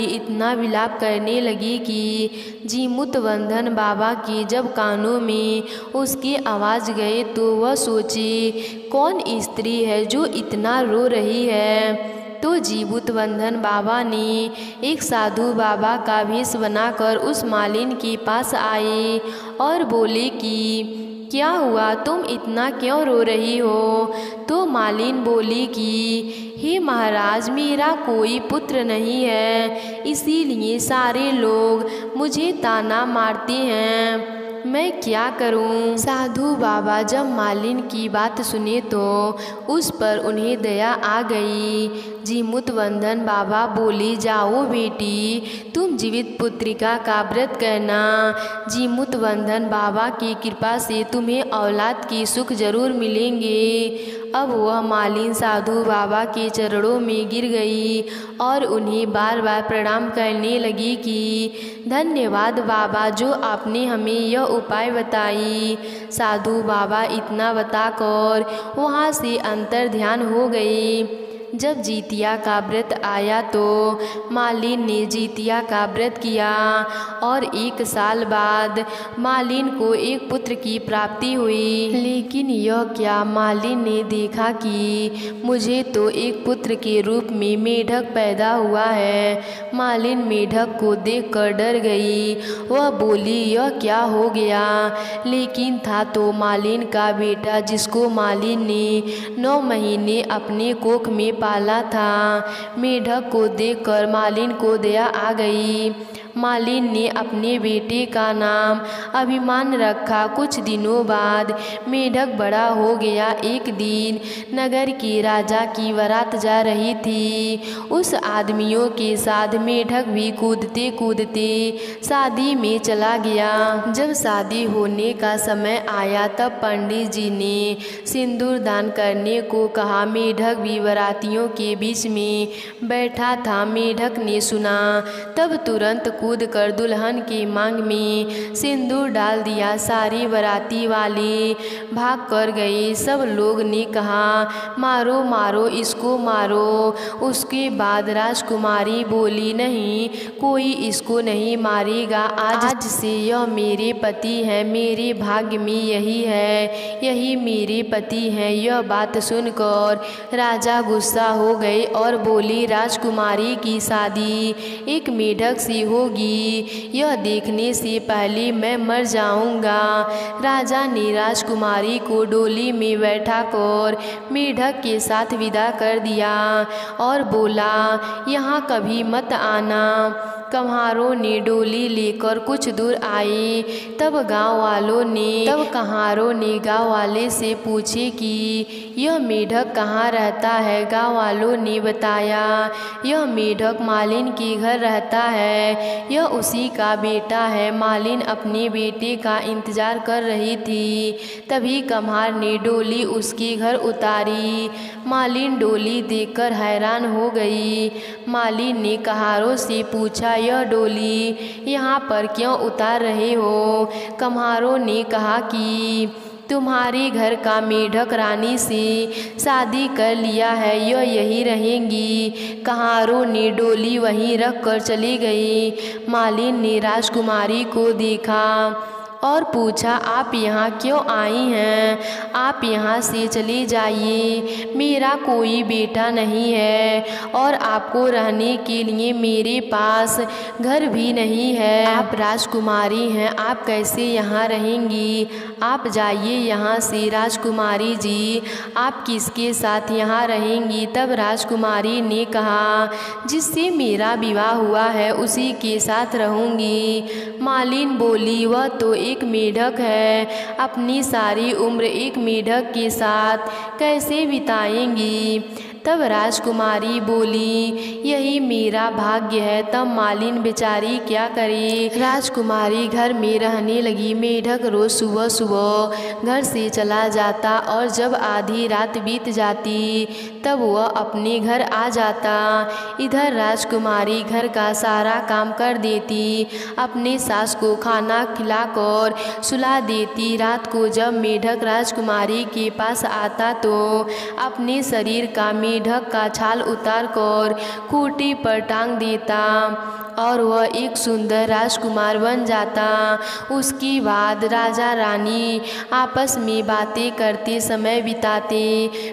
Speaker 1: इतना विलाप करने लगी कि जीमुतवंदन बाबा के जब कानों में उसकी आवाज़ गए तो वह सोचे कौन स्त्री है जो इतना रो रही है। तो जीमुतवंदन बाबा ने एक साधु बाबा का भेष बनाकर उस मालिन के पास आए और बोले कि क्या हुआ, तुम इतना क्यों रो रही हो? तो मालिन बोली कि हे महाराज, मेरा कोई पुत्र नहीं है, इसीलिए सारे लोग मुझे ताना मारते हैं, मैं क्या करूं? साधु बाबा जब मालिन की बात सुने तो उस पर उन्हें दया आ गई। जीमुतवंदन बाबा बोले, जाओ बेटी, तुम जीवित पुत्रिका का व्रत करना। जीमुतवंदन बाबा की कृपा से तुम्हें औलाद के सुख जरूर मिलेंगे। अब वह मालिन साधु बाबा के चरणों में गिर गई और उन्हें बार बार प्रणाम करने लगी कि धन्यवाद बाबा, जो आपने हमें यह उपाय बताई। साधु बाबा इतना बताकर वहाँ से अंतर ध्यान हो गए। जब जितिया का व्रत आया तो मालिन ने जितिया का व्रत किया और 1 साल बाद मालिन को एक पुत्र की प्राप्ति हुई। लेकिन यह क्या, मालिन ने देखा कि मुझे तो एक पुत्र के रूप में मेढक पैदा हुआ है। मालिन मेढक को देखकर डर गई। वह बोली, यह क्या हो गया? लेकिन था तो मालिन का बेटा जिसको मालिन ने 9 महीने अपने कोख में पाला था। मेढक को देखकर मालिन को दया आ गई। मालिन ने अपने बेटे का नाम अभिमान रखा। कुछ दिनों बाद मेढक बड़ा हो गया। एक दिन नगर के राजा की बारात जा रही थी। उस आदमियों के साथ मेढक भी कूदते कूदते शादी में चला गया। जब शादी होने का समय आया तब पंडित जी ने सिंदूर दान करने को कहा। मेढक भी बारातियों के बीच में बैठा था। मेढक ने सुना तब तुरंत कूद कर दुल्हन के मांग में सिंदूर डाल दिया। सारी बाराती वाले भाग कर गए। सब लोग ने कहा, मारो मारो इसको मारो। उसके बाद राजकुमारी बोली, नहीं, कोई इसको नहीं मारेगा। आज से यह मेरे पति है। मेरे भाग्य में यही है, यही मेरे पति हैं। यह बात सुनकर राजा गुस्सा हो गए और बोली, राजकुमारी की शादी एक मेढक से होगी। यह देखने से पहले मैं मर जाऊंगा। राजा ने राजकुमारी को डोली में बैठाकर मेढक के साथ विदा कर दिया और बोला, यहाँ कभी मत आना। कम्हारों ने डोली लेकर कुछ दूर आए। तब कम्हारों ने गाँव वाले से पूछे कि यह मेढक कहाँ रहता है। गाँव वालों ने बताया, यह मेढक मालिन के घर रहता है। यह उसी का बेटा है। मालिन अपने बेटे का इंतजार कर रही थी। तभी कम्हार ने डोली उसके घर उतारी। मालिन डोली देखकर हैरान हो गई। मालिन ने कम्हारों से पूछा, यह डोली यहाँ पर क्यों उतार रहे हो? कम्हारों ने कहा कि तुम्हारे घर का मेढक रानी से शादी कर लिया है, यह यही रहेंगी। कम्हारों ने डोली वहीं रख कर चली गई। मालिन ने राजकुमारी को देखा और पूछा, आप यहाँ क्यों आई हैं? आप यहाँ से चले जाइए। मेरा कोई बेटा नहीं है और आपको रहने के लिए मेरे पास घर भी नहीं है। आप राजकुमारी हैं, आप कैसे यहाँ रहेंगी? आप जाइए यहाँ से। राजकुमारी जी, आप किसके साथ यहाँ रहेंगी? तब राजकुमारी ने कहा, जिससे मेरा विवाह हुआ है उसी के साथ रहूँगी। मालिन बोली, वह तो एक मेढक है। अपनी सारी उम्र एक मेढक के साथ कैसे बिताएंगी? तब राजकुमारी बोली, यही मेरा भाग्य है। तब मालिन बेचारी क्या करे? राजकुमारी घर में रहने लगी। मेढक रोज सुबह सुबह घर से चला जाता और जब आधी रात बीत जाती तब वह अपने घर आ जाता। इधर राजकुमारी घर का सारा काम कर देती, अपने सास को खाना खिलाकर सुला देती। रात को जब मेढक राजकुमारी के पास आता तो अपने शरीर का मेढक का छाल उतारकर खूंटी पर टांग देता और वह एक सुंदर राजकुमार बन जाता। उसके बाद राजा रानी आपस में बातें करते समय बिताते।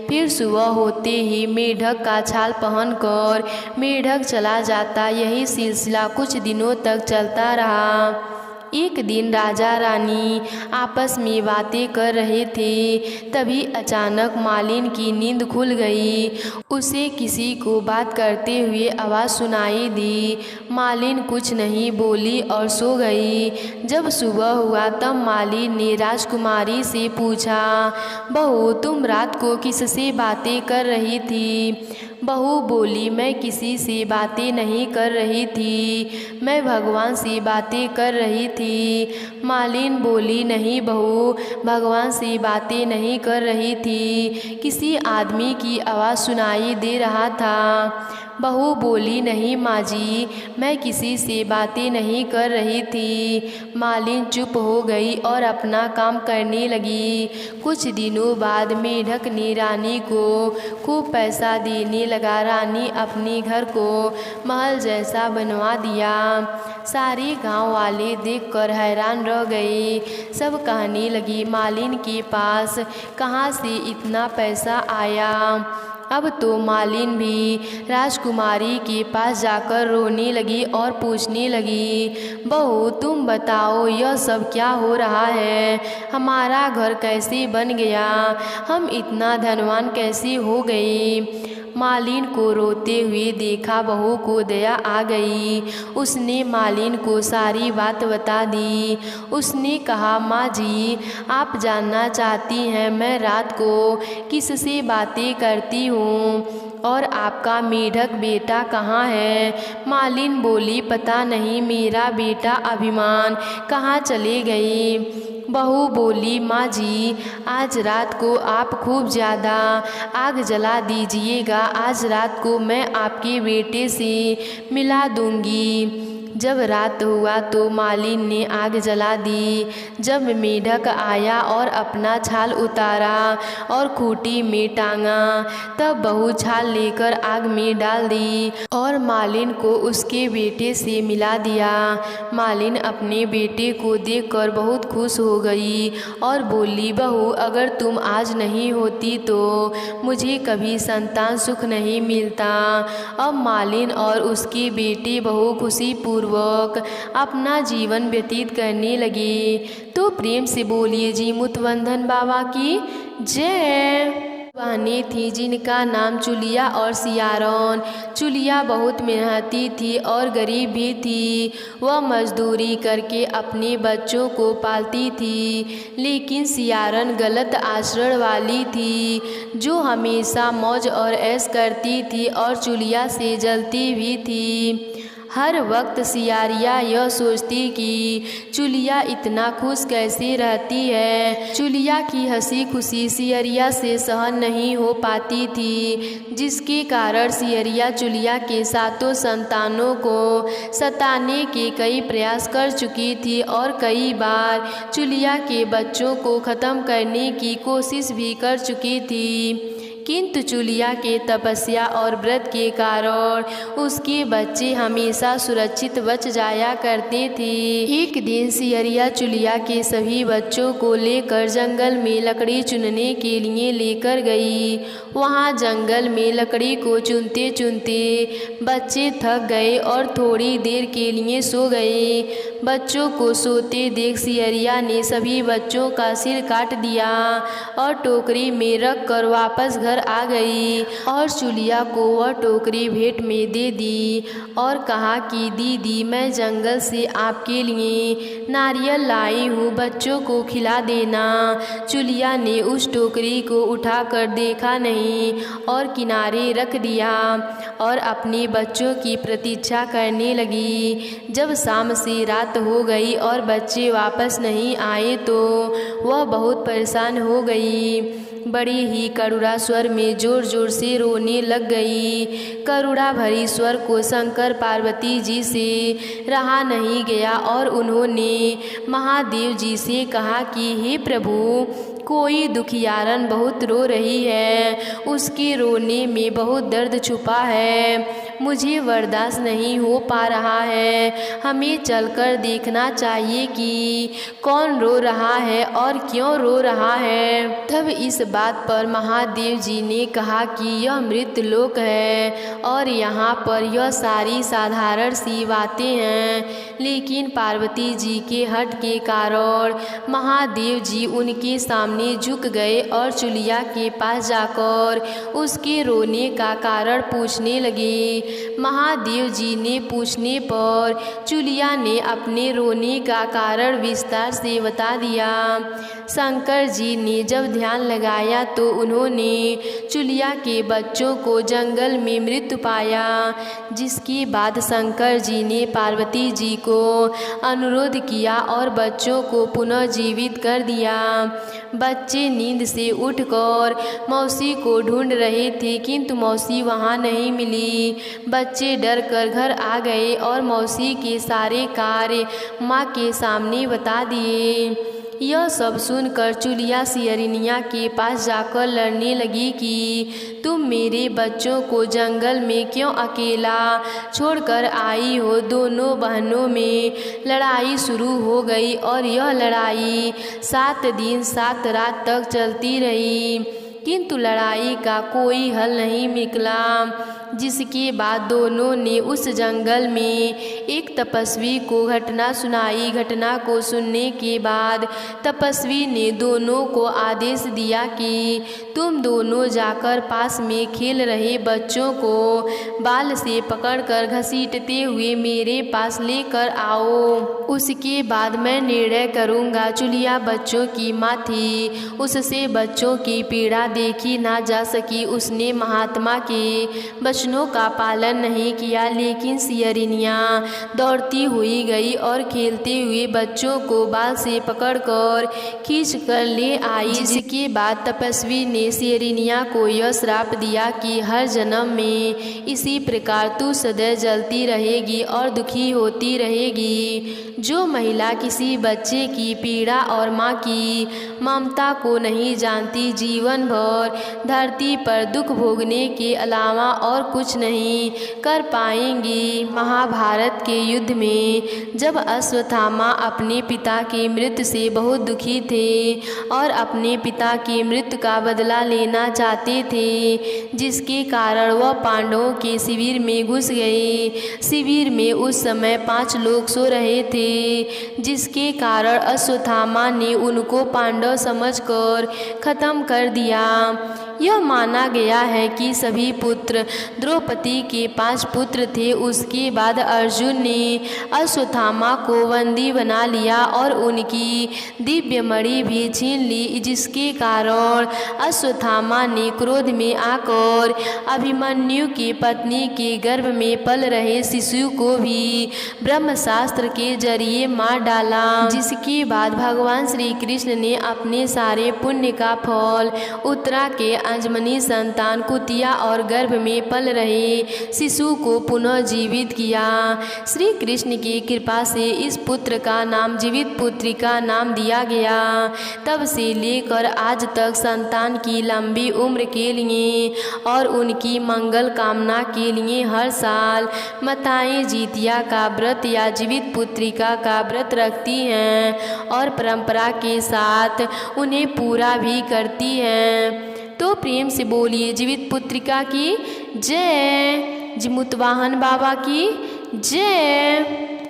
Speaker 1: फिर सुबह होते ही मेढक का छाल पहनकर मेढक चला जाता। यही सिलसिला कुछ दिनों तक चलता रहा। एक दिन राजा रानी आपस में बातें कर रहे थे। तभी अचानक मालिन की नींद खुल गई। उसे किसी को बात करते हुए आवाज़ सुनाई दी। मालिन कुछ नहीं बोली और सो गई। जब सुबह हुआ तब मालिन ने राजकुमारी से पूछा, बहू, तुम रात को किससे बातें कर रही थी? बहू बोली, मैं किसी से बातें नहीं कर रही थी, मैं भगवान से बातें कर रही थी। मालिन बोली, नहीं बहू, भगवान से बातें नहीं कर रही थी, किसी आदमी की आवाज़ सुनाई दे रहा था। बहू बोली, नहीं माँ जी, मैं किसी से बातें नहीं कर रही थी। मालिन चुप हो गई और अपना काम करने लगी। कुछ दिनों बाद मेढक ने रानी को खूब पैसा देने लगा। रानी अपने घर को महल जैसा बनवा दिया। सारे गांव वाले देखकर हैरान रह गए। सब कहने लगे, मालिन के पास कहाँ से इतना पैसा आया। अब तो मालिन भी राजकुमारी के पास जाकर रोने लगी और पूछने लगी, बहू तुम बताओ यह सब क्या हो रहा है। हमारा घर कैसे बन गया, हम इतना धनवान कैसे हो गए। मालिन को रोते हुए देखा बहू को दया आ गई। उसने मालिन को सारी बात बता दी। उसने कहा, माँ जी आप जानना चाहती हैं मैं रात को किससे बातें करती हूँ और आपका मेढक बेटा कहाँ है। मालिन बोली, पता नहीं मेरा बेटा अभिमान कहाँ चले गए। बहू बोली, माँ जी आज रात को आप खूब ज़्यादा आग जला दीजिएगा। आज रात को मैं आपके बेटे से मिला दूंगी। जब रात हुआ तो मालिन ने आग जला दी। जब मेढक आया और अपना छाल उतारा और खूंटी में टांगा, तब बहू छाल लेकर आग में डाल दी और मालिन को उसके बेटे से मिला दिया। मालिन अपने बेटे को देखकर बहुत खुश हो गई और बोली, बहू अगर तुम आज नहीं होती तो मुझे कभी संतान सुख नहीं मिलता। अब मालिन और उसके बेटे बहू खुशी पूर्वक अपना जीवन व्यतीत करने लगे। तो प्रेम से बोलिए जी मुतवंदन बाबा की जय। बहनें थी जिनका नाम चुलिया और सियारन। चुलिया बहुत मेहनती थी और गरीब भी थी। वह मजदूरी करके अपने बच्चों को पालती थी। लेकिन सियारन गलत आचरण वाली थी, जो हमेशा मौज और ऐश करती थी और चुलिया से जलती भी थी। हर वक्त सियारिया यह सोचती कि चुलिया इतना खुश कैसे रहती है। चुलिया की हंसी खुशी सियरिया से सहन नहीं हो पाती थी, जिसके कारण सियरिया चुलिया के सातों संतानों को सताने के कई प्रयास कर चुकी थी और कई बार चुलिया के बच्चों को ख़त्म करने की कोशिश भी कर चुकी थी। किंतु चुलिया के तपस्या और व्रत के कारण उसके बच्चे हमेशा सुरक्षित बच जाया करते थे। एक दिन सियरिया चुलिया के सभी बच्चों को लेकर जंगल में लकड़ी चुनने के लिए लेकर गई। वहाँ जंगल में लकड़ी को चुनते चुनते बच्चे थक गए और थोड़ी देर के लिए सो गए। बच्चों को सोते देख सियरिया ने सभी बच्चों का सिर काट दिया और टोकरी में रख कर वापस घर आ गई और चुलिया को वह टोकरी भेंट में दे दी और कहा कि दीदी मैं जंगल से आपके लिए नारियल लाई हूँ, बच्चों को खिला देना। चुलिया ने उस टोकरी को उठाकर देखा नहीं और किनारे रख दिया और अपने बच्चों की प्रतीक्षा करने लगी। जब शाम से रात हो गई और बच्चे वापस नहीं आए तो वह बहुत परेशान हो गई। बड़ी ही करुणा स्वर में जोर जोर से रोने लग गई। करुणा भरी स्वर को शंकर पार्वती जी से रहा नहीं गया और उन्होंने महादेव जी से कहा कि हे प्रभु, कोई दुखियारन बहुत रो रही है, उसके रोने में बहुत दर्द छुपा है, मुझे बर्दाश्त नहीं हो पा रहा है। हमें चलकर देखना चाहिए कि कौन रो रहा है और क्यों रो रहा है। तब इस बात पर महादेव जी ने कहा कि यह मृत लोक है और यहाँ पर यह सारी साधारण सी बातें हैं, लेकिन पार्वती जी के हट के कारण महादेव जी उनके सामने झुक गए और चुलिया के पास जाकर उसके रोने का कारण पूछने लगे। महादेव जी ने पूछने पर चुलिया ने अपने रोने का कारण विस्तार से बता दिया। शंकर जी ने जब ध्यान लगाया तो उन्होंने चुलिया के बच्चों को जंगल में मृत पाया, जिसके बाद शंकर जी ने पार्वती जी को अनुरोध किया और बच्चों को पुनः जीवित कर दिया। बच्चे नींद से उठकर मौसी को ढूंढ रहे थे, किंतु मौसी वहाँ नहीं मिली। बच्चे डर कर घर आ गए और मौसी के सारे कार्य माँ के सामने बता दिए। यह सब सुनकर चुलिया सियरिनिया के पास जाकर लड़ने लगी कि तुम मेरे बच्चों को जंगल में क्यों अकेला छोड़कर आई हो। दोनों बहनों में लड़ाई शुरू हो गई और यह लड़ाई 7 दिन 7 रात तक चलती रही, किंतु लड़ाई का कोई हल नहीं निकला। जिसके बाद दोनों ने उस जंगल में एक तपस्वी को घटना सुनाई। घटना को सुनने के बाद तपस्वी ने दोनों को आदेश दिया कि तुम दोनों जाकर पास में खेल रहे बच्चों को बाल से पकड़कर घसीटते हुए मेरे पास लेकर आओ। उसके बाद मैं निर्णय करूँगा। चुलिया बच्चों की माँ थी, उससे बच्चों की पीड़ा देखी ना जा सकी। उसने महात्मा के वचनों का पालन नहीं किया, लेकिन सियरिनिया दौड़ती हुई गई और खेलते हुए बच्चों को बाल से पकड़कर खींच कर ले आई। जिसके बाद तपस्वी ने सियरिनिया को यह श्राप दिया कि हर जन्म में इसी प्रकार तू सदैव जलती रहेगी और दुखी होती रहेगी। जो महिला किसी बच्चे की पीड़ा और माँ की ममता को नहीं जानती, जीवन भर धरती पर दुख भोगने के अलावा और कुछ नहीं कर पाएंगी। महाभारत के युद्ध में जब अश्वत्थामा अपने पिता की मृत्यु से बहुत दुखी थे और अपने पिता की मृत्यु का बदला लेना चाहते थे, जिसके कारण वह पांडवों के शिविर में घुस गए। शिविर में उस समय 5 लोग सो रहे थे, जिसके कारण अश्वत्थामा ने उनको पांडव समझकर खत्म कर दिया। यह माना गया है कि सभी पुत्र द्रौपदी के 5 पुत्र थे। उसके बाद अर्जुन ने अश्वत्थामा को बंदी बना लिया और उनकी दिव्य मणि भी छीन ली, जिसके कारण अश्वत्थामा ने क्रोध में आकर अभिमन्यु की पत्नी के गर्भ में पल रहे शिशु को भी ब्रह्मशास्त्र के जरिए मार डाला। जिसके बाद भगवान श्री कृष्ण ने अपने सारे पुण्य का फल उत्तरा के अंजमनी संतान कुतिया और गर्भ में पल रहे शिशु को पुनः जीवित किया। श्री कृष्ण की कृपा से इस पुत्र का नाम जीवित पुत्री का नाम दिया गया। तब से लेकर आज तक संतान की लंबी उम्र के लिए और उनकी मंगल कामना के लिए हर साल माताएं जितिया का व्रत या जीवित पुत्रिका का व्रत रखती हैं और परंपरा के साथ उन्हें पूरा भी करती हैं। तो प्रेम से बोलिए जीवित पुत्रिका की जय, जिमुतवाहन बाबा की जय।